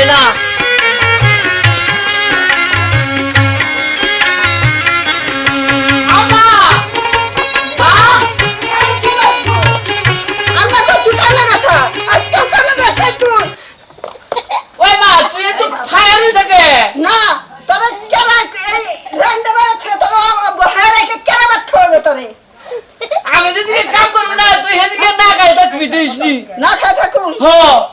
না আমি যেদিকে কাম করবো না তুই সেদিকে না খাই থাকবি দিসনি না খাই থাকুন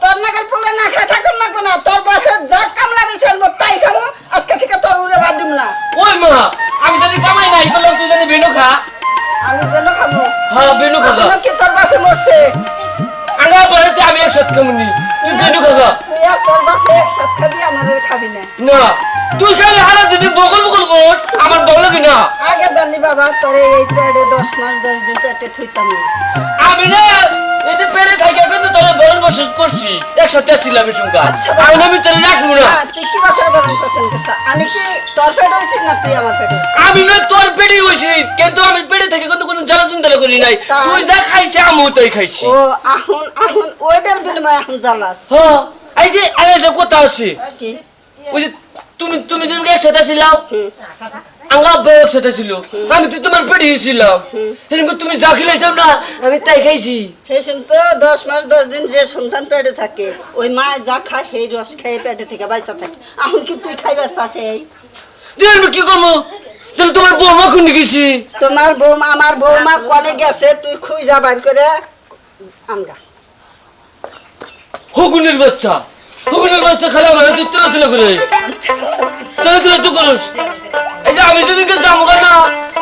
তোর নাকের ফুলে না খাই থাকুন না কোনা তোর বাপের যা কামলা দিছে তাই খাবো আজকে থেকে তোর উড়ে বাদ দিম না ওই মা আমি যদি কামাই নাই করলাম তুই যদি বেনু খা আমি বেনু খাবো হ্যাঁ বেনু খাবো কি তোর বাপে মরছে আঙ্গা বাড়িতে আমি একসাথে খামুনি তুই বেনু খাবো তুই আর তোর বাপে একসাথে খাবি আমারে খাবি না না তুই খালি হারা যদি বকল বকল করস আমার বল কি না আগে জানি বাবা তোরে এই পেটে 10 মাস 10 দিন পেটে থুইতাম না আমি না এই যে পেটে থাকি কিন্তু তোরে বরণ বসত করছি একসাথে ছিলাম সঙ্গে আমি আমি তোরে রাখবো না তুই কি বাপের বরণ পছন্দ করছ আমি কি তোর পেটে হইছি না তুই আমার পেটে আমি না তোর পেটে হইছি কিন্তু আমি পেটে থেকে কিন্তু কোনো জ্বালা চিন্তা করি নাই তুই যা খাইছিস আমিও তাই খাইছি ও আহুন আহুন ওইটার বিনিময়ে আহুন জ্বালাস হ্যাঁ এই যে আরেকটা কথা আছে কি ওই যে তুমি তুমি তুমি একসাথে ছিলাম আঙ্গা বউ একসাথে ছিল আমি তো তোমার পেটে ছিলাম এরকম তুমি যা খেলাইছিলাম না আমি তাই খাইছি হে শুনতো 10 মাস 10 দিন যে সন্তান পেটে থাকে ওই মা যা খায় সেই রস খেয়ে পেটে থেকে বাইসা থাকে এখন কি তুই খাইবার চাস এই তুই কি করবো তাহলে তোমার বৌমা কোন গেছি তোমার বৌমা আমার বৌমা কনে গেছে তুই খুঁজা বাইর করে আনগা হগুনের বাচ্চা খালি আমার তুই তুলা তুলা করে তুলা তুলা তুই করস এই যে আমি যেদিনকে যাবো না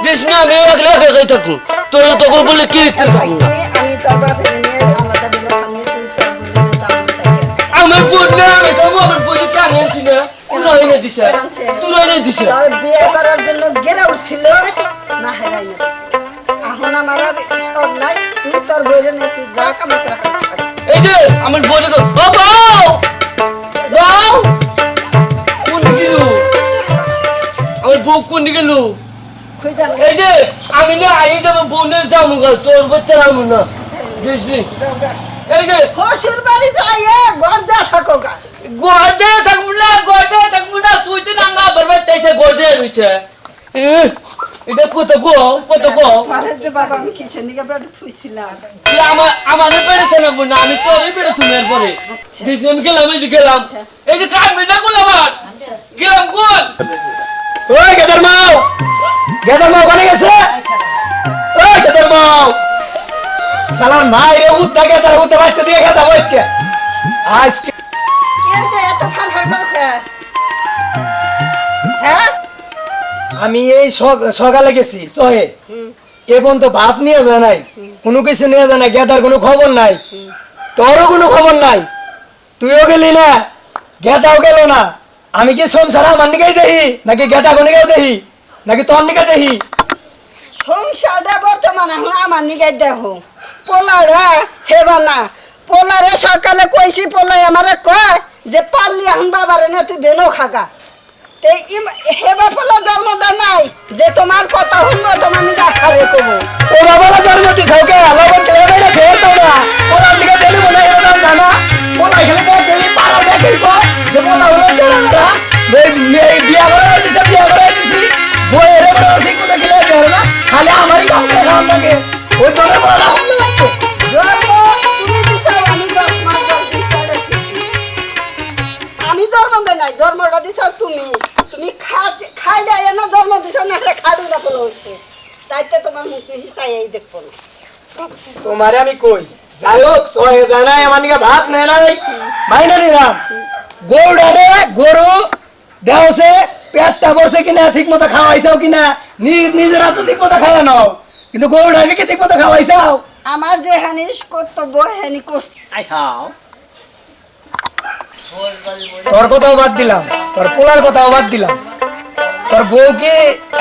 দেশ না আমি একলা একা একাই থাকুন তোরা তখন বললে কি দেখতে থাকুন আমি তোর বাপের নিয়ে আলাদা বেলো সামনে তুই তোর বোনের যাবো আমার বোন না আমি খাবো আমার বোনকে আমি আনছি না তুরা এনে দিছে তোর বিয়ে করার জন্য গেরা উঠছিল না হেরাই না দিছে এখন আমার আর শখ নাই তুই তোর বোনের নিয়ে তুই যা কামে করে খাচ্ছিস এই যে আমার বোনকে ও বউ বউ কোন গেল আমার বউ কোন গেল এই যে আমি না আই যাবো বোনের যাবো গা তোর বইতে রাখবো না বুঝলি এই যে হসুর বাড়ি যাই গর্জা থাকো গা গর্দে থাকবো না তুই তো নাঙ্গা বরবাদ তাইছে গর্দে রইছে এটা কত গো আরে যে বাবা আমি কিসের নিকে বেড থুইছিলাম তুই আমার পেড়ে থাকবো না আমি তোর পেড়ে তুমি পরে দিস আমি গেলাম এই যে কাজ বিনা করলাম গেলাম কোন ওই গেদার মাও কোনে গেছে ওই গেদার মাও সালাম ভাই রে উত্তা গেদার উত্তা বাইতে দিয়ে গেদা বসকে আজকে কি হইছে এত ফার হ্যাঁ আমি এই সকালে গেছি সহে এখন তো ভাত নিয়ে যায় নাই কোনো কিছু নিয়ে যায় না গেদার কোনো খবর নাই তোরও কোনো খবর নাই তুইও গেলি না গেদাও গেল না আমি কি সংসার আমার নিকেই দেখি নাকি গেদা কোনিকেও দেখি নাকি তোর নিকে দেখি সংসারটা বর্তমানে এখন আমার নিকে দেখো পোলারে হেবা না পোলারে সকালে কইছি পোলাই আমারে কয় যে পারলি এখন বাবারে না তুই বেনো খাগা হেবা পোলা জন্ম দেয় নাই যে তোমার কথা শুনবো তোমার নিকে হারে কবো ও বাবারা জন্ম দিছে ওকে আলাদা কেউ না ঘের তো না ওরা নিকে চলে মনে হয় জানা ওরা এখানে কো গেলি পাড়া দেখি কো যে বলা হলো চলে মেরা বিয়া করে দিছি বইয়ের বড় ঠিক মতো গেলে ধরে না খালি আমারই কাম করে খাওয়ার লাগে ওই তোরে বলা হলো লাগতো তুমি দিছাও আমি 10 মাস আমি জন্ম দেয় নাই জন্মটা দিছাও তুমি খাই দেয় না জন্ম দিছাও না খাড়ু না কোনো হচ্ছে তাইতে তোমার মুখ হিসাই এই দেখবো না তোমারে আমি কই যাই হোক সহে জানাই আমার নিকে ভাত নেই নাই মাইনা নিলাম গরু দেওছে পেটটা ভরছে কিনা ঠিক মতো খাওয়াইছাও কিনা নিজেরা তো ঠিক মতো খাওয়া নাও কিন্তু গরুটাকে কি ঠিক মতো খাওয়াইছাও আমার যে হানিস কর্তব্য হানি করছি তোর কথাও বাদ দিলাম তোর পোলার কথাও বাদ দিলাম তোর বউকে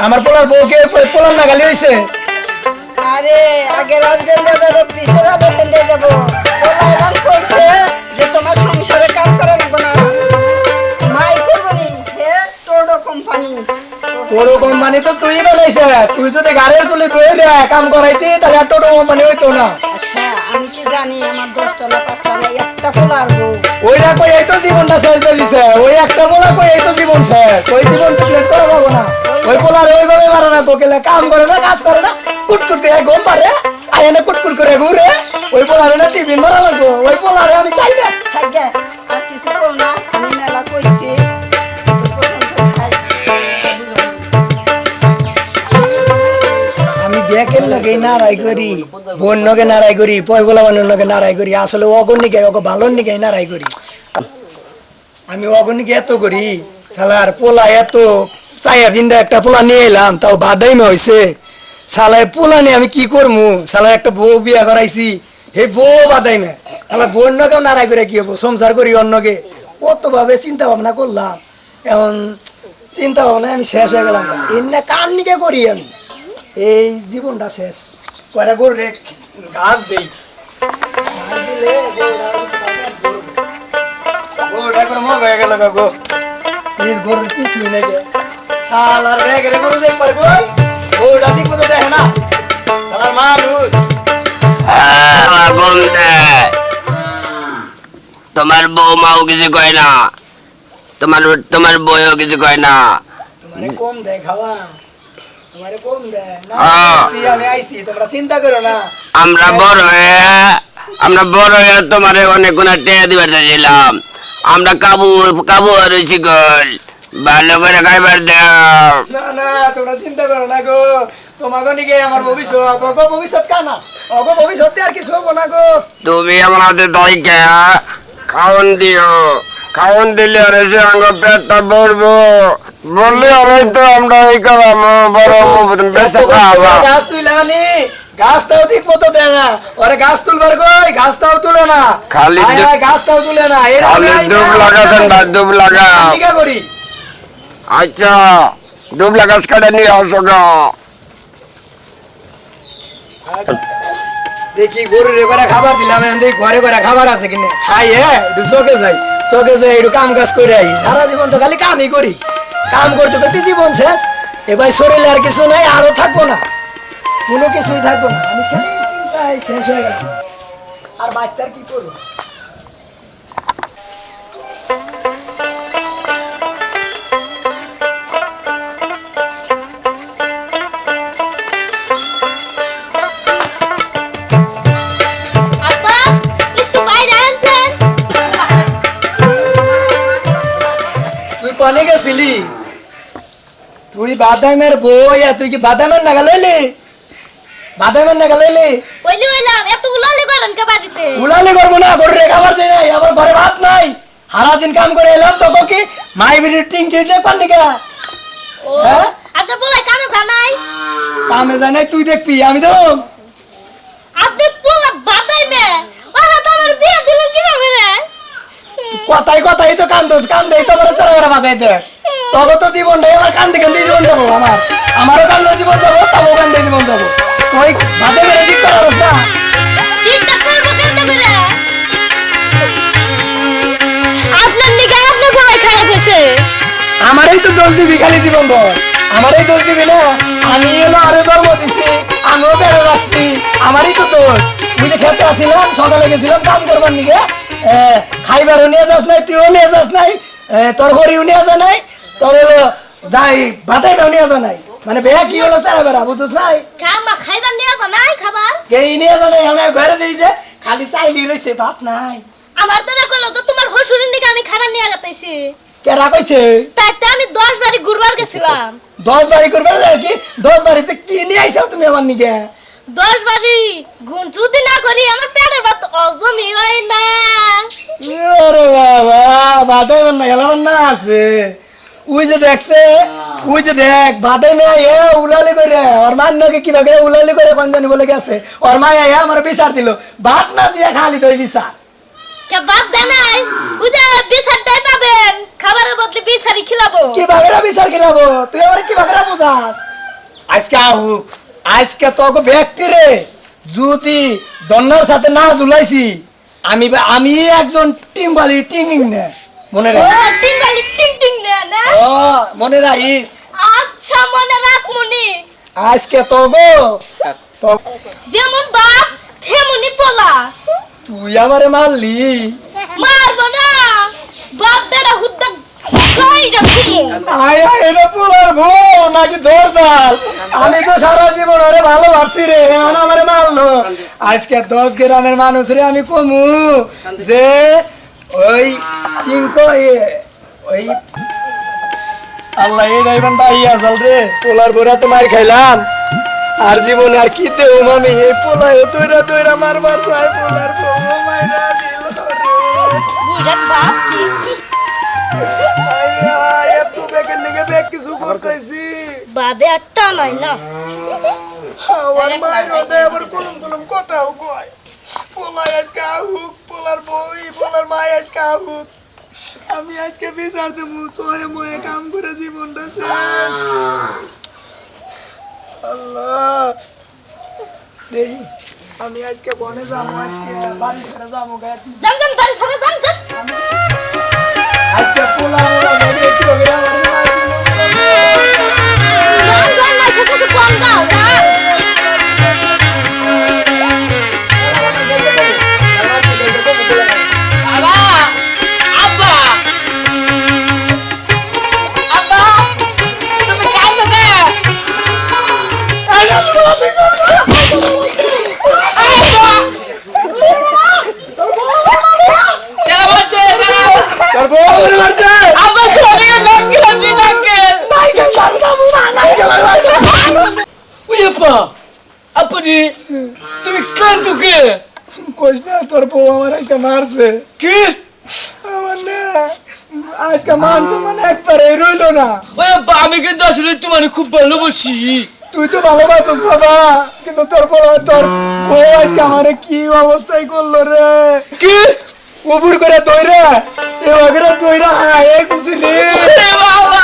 আমার পোলার বউকে পোলার না গালি হইছে আরে আগের আর্জেন্টে যাবো পিছের আর্জেন্টে যাবো ওলা এমন কইছে যে তোমার সংসারে কাম করে না মাই করবনি হে টোডো কোম্পানি টোডো কোম্পানি তো তুই বানাইছে তুই যদি গাড়ির চলে তুই রে কাম করাইতি তাহলে টোডো কোম্পানি হইতো না আচ্ছা আমি কি জানি আমার 10টা না 5টা না একটা পোলার বউ ওইটা কই এই তো জীবনটা শেষ দিয়ে দিছে ওই একটা বলা কই এই তো জীবন শেষ ওই জীবন প্লেট করা যাবে না ওই পোলার ওইভাবে মারা না কোকেলে কাম করে না কাজ করে না কুটকুট করে ঘুম পারে আয়না কুটকুট করে ঘুরে ওই পোলারে না টিভি মারা লাগবো ওই পোলারে আমি চাই না থাকে আর কিছু কও না আমি মেলা কইছি আমি ব্যাকের লগে নারাই করি বোন লগে নারাই করি পয় বলা বানোর লগে নারাই করি আসলে অগণিকে ওকে ভালোর নিকে নারাই করি আমি অগণিকে এত করি শালার পোলা এত চাইয়া ভিন্দা একটা পোলা নিয়ে এলাম তাও বাদাইমে হয়েছে শালার পোলা নিয়ে আমি কি করবো শালার একটা বউ বিয়া করাইছি হে বউ বাদাইমে শালার বোন লগেও নারাই করে কি হবো সংসার করি অন্যকে কতভাবে চিন্তা ভাবনা করলাম এখন চিন্তা ভাবনা আমি শেষ হয়ে গেলাম এমনি কার নিকে করি আমি এই জীবনটা শেষ কয়টা গরু রে ঘাস দেই ঘাস দিলে গরুটা করে মগ হয়ে গেল গো এই গরুর কিছুই নেই শালার ব্যাগের গরু দেখ পারবো গরুটা ঠিক মতো দেখে না শালার মানুষ তোমার বৌমাও কিছু কয় না তোমার বইও কিছু কয় না তোমারে কম দেয় খাওয়া তোমারে কম দেয় না হ্যাঁ। আমি আইছি তোমরা চিন্তা করো না আমরা বড় হয়ে তোমারে অনেক গুণা টেয়া দিবার চাইছিলাম আমরা কাবু কাবু রয়েছি গল ভালো করে খাইবার দাও না না তোমরা চিন্তা করো না গো তোমাকে নিকে আমার ভবিষ্যৎ অগো ভবিষ্যৎ কানা অগো ভবিষ্যৎ আর কিছু হবো না গো তুমি আমার হাতে দইকে খাওন দিও খাওন দিলে আর এসে আমার পেটটা ভরবো বললে আর তো আমরা এই কালাম বড় বেশ খাওয়া গাছ তুইলানি গাছ তাও ঠিক মতো দেয় না ওরে গাছ তুলবার কই গাছ তাও তুলে না খালি আয় আয় গাছ তাও তুলে না এর খালি ধূপ লাগাছেন না ধূপ লাগাও ঠিক করি আচ্ছা ধূপ লাগাস কাটে নিয়ে আসো গা দেখি গরুর করে খাবার দিলাম এখন দেখি ঘরে ঘরে খাবার আছে কিনে খাই একটু চোখে যাই একটু কাম কাজ করে আই সারা জীবন তো খালি কামই করি কাম করতে করতে জীবন শেষ এবার শরীরে আর কিছু নাই আরো থাকবো না কোনো কিছুই থাকবো না আমি খালি চিন্তায় শেষ হয়ে গেলাম আর বাচ্চার কি করবো আপা একটু বাইরে আনছেন তুই কনে গেছিলি তুই বাদামের বই তুই কি বাদামের নাগা লইলি বাদামের নাগা লইলি ওইলি ওইলাম এত উলালি করেন কে বাড়িতে উলালি করবো না গরুরে খাবার দেয় নাই আমার ঘরে ভাত নাই সারা দিন কাম করে এলাম তো কি মাই বিড়ি টিং কিনতে পারলি কে ও হ্যাঁ? আপনার পোলা কামে জানাই কামে যায় নাই তুই দেখবি আমি তো আপনি পোলা বাদাই মে ওরা তো আমার বিয়ে দিল কিভাবে রে কথাই কথাই তো কান্দেই তো বলে চারা বেড়া বাজাই দে তবে তো জীবনটাই আমার কান্দে জীবন যাবো আমারও কান্দে জীবন যাবো তবু কান্দে জীবন যাবো তুই ভাতে বেড়ে ঠিক করার না ঠিকটা করবো কেমনে করে আপনার নিকে আপনার পোলা খারাপ হয়েছে আমারই তো দোষ দিবি খালি জীবন ভর আমারই দোষ দিবি না আমি হলো আরো জন্ম দিছি আমিও বেড়ে রাখছি আমারই তো দোষ বুঝে খেতে আসিলাম সকালে গেছিলাম কাম করবার নিকে খাইবারও নিয়ে যাস নাই তুইও নিয়ে যাস নাই তোর হরিও নিয়ে যা নাই তোর হলো যাই ভাতাইটাও নিয়ে যা নাই মানে বেয়া কি হলো সারা বেড়া বুঝছিস নাই খামা খাইবার নিয়ে তো নাই খাবার এই নিয়ে যা নাই আমরা ঘরে দিই যে খালি চাইলি রয়েছে ভাত নাই আমার তো না করলো তো তোমার হসুরের নিকে আমি খাবার নিয়ে গাতাইছি কেরা কইছে তাই তো আমি 10 বাড়ি ঘুরবার গেছিলাম 10 বাড়ি করবে না কি 10 বাড়িতে কি নিয়ে আইছো তুমি আমার নিকে 10 বাড়ি যদি না করি আমার পেটের ভাত অজমি হয় না আরে বাবা বাদাই না এলাম না আছে ওই যে দেখছে ওই যে দেখ বাদাই না এ উলালি করে ওর মান নাকি কি ভাবে উলালি করে কোন জানি বলে গেছে ওর মা আয়া আমার বিচার দিল ভাত না দিয়ে খালি দই বিচার কে বাদ দে নাই ওই যে বিচারটাই পাবেন খাবারের বদলে বিচারই খিলাবো কি ভাবে বিচার কিরাবো তুই আমার কি ভাবে বুঝাস আজকে আহুক আজকে তোকে ব্যক্তি রে যদি দন্নার সাথে না ঝুলাইছি আমি একজন টিংবালি টিং নে মনে ও রাখ টিং বালি টিং টিং না ও মনে রাখিস আচ্ছা মনে রাখ মনি আজকে তো গো তো যেমন বাপ তেমনি পোলা তুই আমারে মারলি মারবো না বাপ বেটা হুদ্দা গাইটা খুমু আয় আয় এটা পোলার বউ নাকি ধরতাল আমি তো সারা জীবন ওরে ভালো ভাবছি রে এখন আমারে মারলো আজকে 10 গ্রামের মানুষ রে আমি কমু যে ওই চিঙ্কো ওই আল্লাহ এই ডাইভান ভাই আসল রে পোলার বোরা তো মার খাইলাম আর জীবনে আর কি দেও মামি এই পোলায় তৈরা তৈরা মারবার চাই পোলার বউ মাইরা দিল রে বুঝান বাপ কি আরে আয় এত বেকের নিকে বেক কিছু করতেছি বাবে আটটা নাই না আমার মায়ের হৃদয় আবার কলম কলম কথাও কয় পোলায় আজকে আহুক পোলার বই পোলার মায় আজকে আহুক আমি আজকে বিচার দেবো সয়ে ময়ে কাম করে জীবনটা শেষ আল্লাহ দেই আমি আজকে বনে যাবো আজকে বাড়ি ছেড়ে যাবো গাড়ি জান জান বাড়ি সারা জান জান আজকে পোলা মোলা যাবে একটু করে আমার জান জান না সে কিছু কম দাও জান বাবা আব্বা আব্বা তুমি কাঁদো কে কেন বলছে তোর বউ আমারে মারছে আব্বা চলে গেছে নাকি নাইকেল মারতাম না নাইকেল মারতাম ওই আব্বা আপনি তুমি কাঁদো কে কইস না তোর বউ আমার আজকে মারছে কি আমার না আজকে মান সম্মান একবারে রইলো না ওই আব্বা আমি কিন্তু আসলে তোমার খুব ভালোবাসি তুই তো ভালোবাসিস বাবা কিন্তু তোর বউ আজকে আমারে কি অবস্থায় করলো রে কি উবুর করে দইরা এ বাগরা দইরা হায় খুশি রে এ বাবা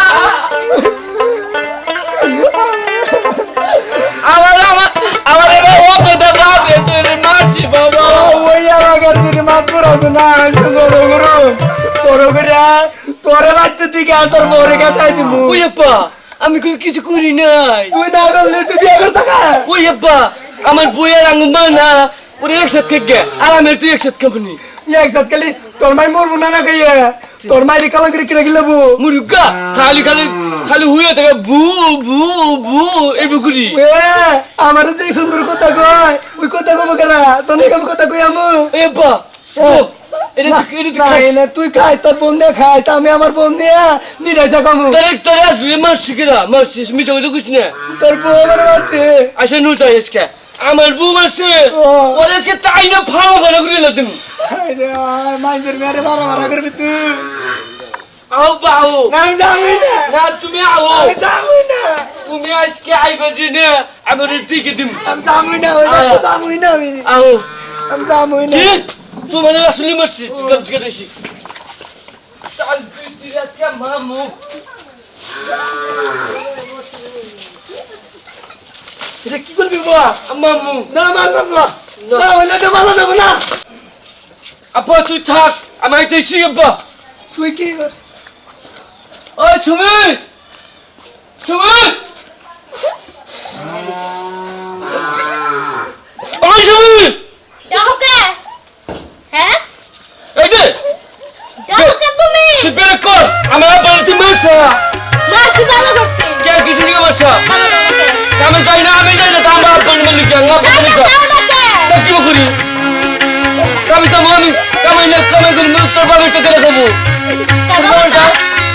আমার আমার আমার এবার ও কথা ভাবে তুই মারছি বাবা ওই আমাদের দিদি মাত করছে না আজকে তোর করে তোরে বাচ্চা দিকে আর তোর বউরে কাছে দিমু ওই আব্বা আমি কিছু করি নাই তুই না করলে তুই বিয়ে করতে খা ওই আব্বা আমার বইয়ের আঙুল মার না ওরে একসাথে খেয়ে আর আমি তুই একসাথে খাবনি একসাথে খালি তোর মাই মরবো না না খাইয়ে তোর মায়ের কামাই করে কিনে গেলাবো মুরুগা খালি খালি খালি হুয়ে থাকে ভু ভু ভু এই বুকুরি আমার যে সুন্দর কথা কয় ওই কথা কব কেনা তোর নিকাম কথা কই আমু এই আব্বা তুই খাই তোর বোন দিয়ে খাই তা আমি আমার বোন দিয়ে নিরাই থাকামু তোরে আসলে মারছি কিনা মারছিস মিছা কথা কইস না তোর বউ আমার মারতে আসে নু চাই আজকে আমার বউ মারছে ওর আজকে তাই না ফাড়া ফাড়া করে দিলাম মাইজের মেরে মারা মারা করবি তুই আও বাও আমি যাবি না না তুমি আও আমি যাবি না তুমি আজকে আইবা যে না আমার দিকে দিম আমি যাবি না ওই তো যাবি না আমি আও আমি যাবই না কি তোমার আসলে মারছিস চিকেন চিকেন দেশি তাল তুই আজকে মামু এটা কি করবি বাবা মামু না মারবো না ওইটা তো মারা যাবো না আপা তুই থাক আমি আইতেছি আব্বা তুই কি ওই তুমি তুমি ওই তুমি ডাকে হ্যাঁ এই যে ডাকে তুমি তুই বের কর আমার আব্বা তুই মারছ মাসি ভালো করছে কে কিছু নিয়ে মারছ ভালো ডাকে আমি যাই না তা আমার আব্বা বলি কি আমার আব্বা বলি ডাকে তা কি করি আমি কামাই করি তোর বাবার টাকা দেখাবো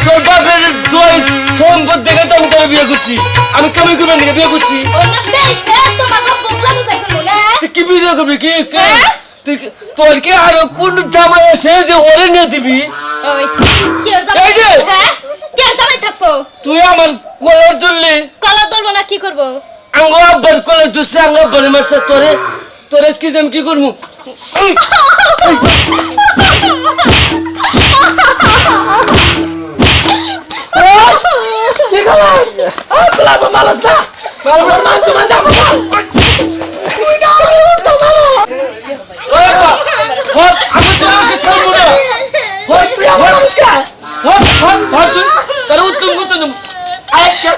তোর বাপের জয় সম্পদ দেখে তো আমি তোর বিয়ে করছি আমি কামাই করবো না বিয়ে করছি ওনা বেইছে তোমাকে বদলা বুঝাই করব না তুই কি বিয়ে করবি কি তুই তোর কি আর কোন জামাই আছে যে ওরে নিয়ে দিবি ওই কি আর জামাই এই যে! হ্যাঁ কি আর জামাই থাকবো তুই আমার কলার ধরলি কলা ধরবো না কি করব আঙ্গ আব্বার কলার ধরছে আঙ্গ আব্বার মারছে তোরে কি আমি কি করবো কি খবর আপলা মালাস না মালা মানছো মান যাবো তুই না তো মারো ওই বাবা হট আমি তোকে ছাড়বো না ওই তুই আমার মানুষটা হট তুই তার উত্তম করতে আরেকটা